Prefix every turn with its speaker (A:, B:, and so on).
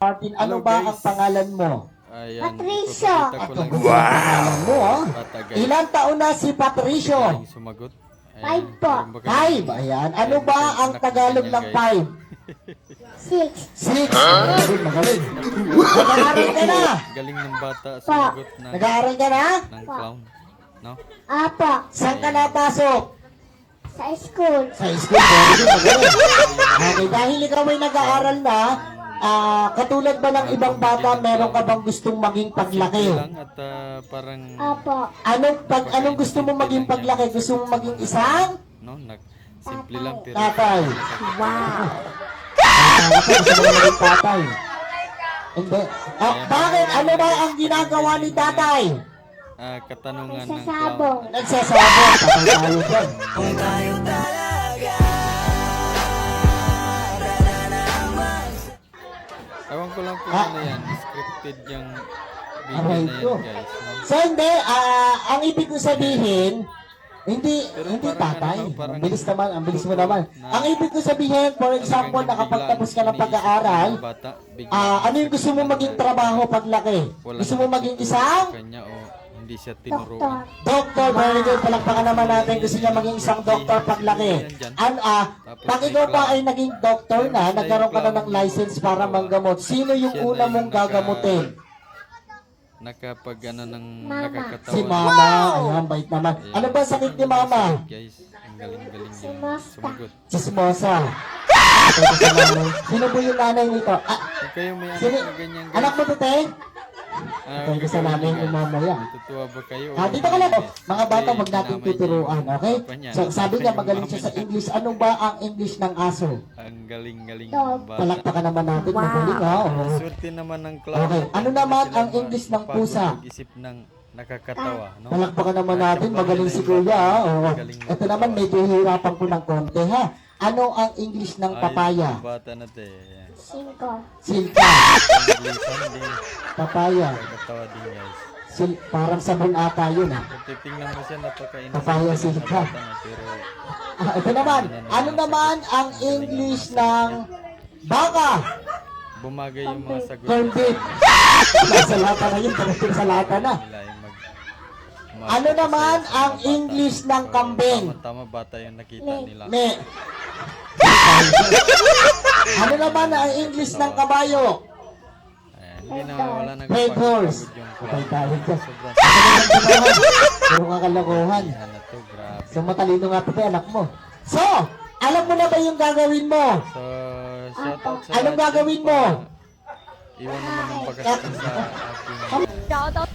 A: Martin, ano
B: Hello,
A: ba
B: guys.
A: ang pangalan mo?
B: Ayan,
C: Patricio.
B: ipapakita ko lang
A: Wow! Pangalan mo, oh.
B: bata, guys.
A: Ilang taon na si Patricio?
B: Galing sumagot.
C: Five po.
B: meron ba kayong-
A: 5. Ayan. Ano
B: meron
A: ba
B: kayong
A: ang
B: anak na
A: Tagalog
B: ganyan,
A: ng
B: guys?
A: 5?
C: 6.
A: 6. Magaling, magaling. Nag-aaral ka na?
B: Galing ng bata sumagot ng
A: Nag-aaral ka na?
B: clown. No?
C: Apo.
A: Saan ka napasok?
C: Sa school.
A: Sa school. Magaling, magaling. Okay, dahil ikaw ay nag-aaral na, katulad ba ng ibang bata, meron ka bang gustong maging paglaki?
B: Lang at parang
C: Apo.
A: Anong gusto mo maging paglaki? Gusto mo maging isang?
B: no, simple lang pero
A: Tatay.
C: Wow.
A: Ako, gusto mo maging tatay. Hindi. Bakit? Ano ba ang ginagawa ni tatay?
B: katanungan ng clown.
C: Nagsasabong.
A: Nagsasabong. Tatay tayo dyan.
B: Ewan ko lang kung ano yan, scripted yung video
A: Aray
B: na
A: ko.
B: yan, guys. No?
A: So hindi, ang ibig ko sabihin, hindi
B: parang
A: tatay.
B: ano, parang-
A: Ang bilis mo naman. Ang ibig ko sabihin, for example, nakapagtapos ka ng pag-aaral, ano yung gusto mo maging trabaho paglaki? Gusto mo maging isang?
B: Kanya o hindi siya tinuruan.
A: Doktor, very good. Palakpakan naman natin. Gusto niya maging isang doktor paglaki. Pag ikaw pa ay naging doktor na, nagkaroon ka na ng license para manggamot, sino yung una mong gagamutin?
B: Nakapag ano ng
C: Mama.
B: nakakatawa.
A: Si mama. Ayan, bait naman. Ano ba sakit ni mama?
B: Guys, ang galing-galing yun.
C: Sumusta.
B: Sumagot.
A: Chismosa. Sino po yung nanay nito?
B: Kung kayo may anak
A: Sino?
B: na ganyan, guys.
A: Anak mo to, te?
B: Ang
A: Gusto
B: gagawin
A: namin
B: niyo,
A: yung
B: guys?
A: mamaya.
B: Natutuwa ba kayo?
A: Dito ka lang. Mga bata,
B: Kasi
A: wag natin
B: kinamay niya
A: tuturuan,
B: yung
A: okay?
B: papa niya.
A: So, sabi niya,
B: Yung
A: magaling
B: mama
A: siya sa
B: niya.
A: English. Ano ba ang English ng aso?
B: Ang galing-galing
C: Dog.
B: ng bata.
A: Palakpakan naman natin. Magaling, ha? Oo.
B: Swerte naman ng clown.
A: Okay. Ano naman
B: Sila
A: ang English ng
B: mapagod
A: pusa?
B: mag-isip ng nakakatawa, no?
A: Palakpakan naman natin. Magaling si Kuya, ha? Oo. Ito naman, medyo hirapan ko ng konti, ha? Ano ang English ng papaya?
B: Ayos, bata na te.
C: 5.
A: Silka.
B: English din.
A: Papaya.
B: Nakakatawa din, guys.
A: Parang sabon ata yun, ha?
B: Kung titingnan mo siya, napaka-innocent
A: Papaya
B: na
A: silka.
B: bata na, pero
A: Ito naman. Ano naman ang English ng baka?
B: bumagay yung mga sagot.
A: Corned beef. Nasa lata na yun. Talagang sa lata na.
B: Nila yung
A: Ano naman ang English ng kambing?
B: Tama-tama bata yung nakita nila.
A: Me. Ano naman ang English ng kabayo?
B: Ayan, hindi na wala nang
A: Red horse.
B: yung
A: Okay, tayo dyan.
B: sobrang
A: Puro nga kalokohan.
B: sabihan na to, grabe.
A: So matalino nga pa anak mo. So, alam mo na ba yung gagawin mo?
B: So, shoutout sa
A: Anong
B: lahat
A: gagawin
B: dyan
A: mo?
B: pa. Iwan naman ng pagkakita sa ating
C: Shoutout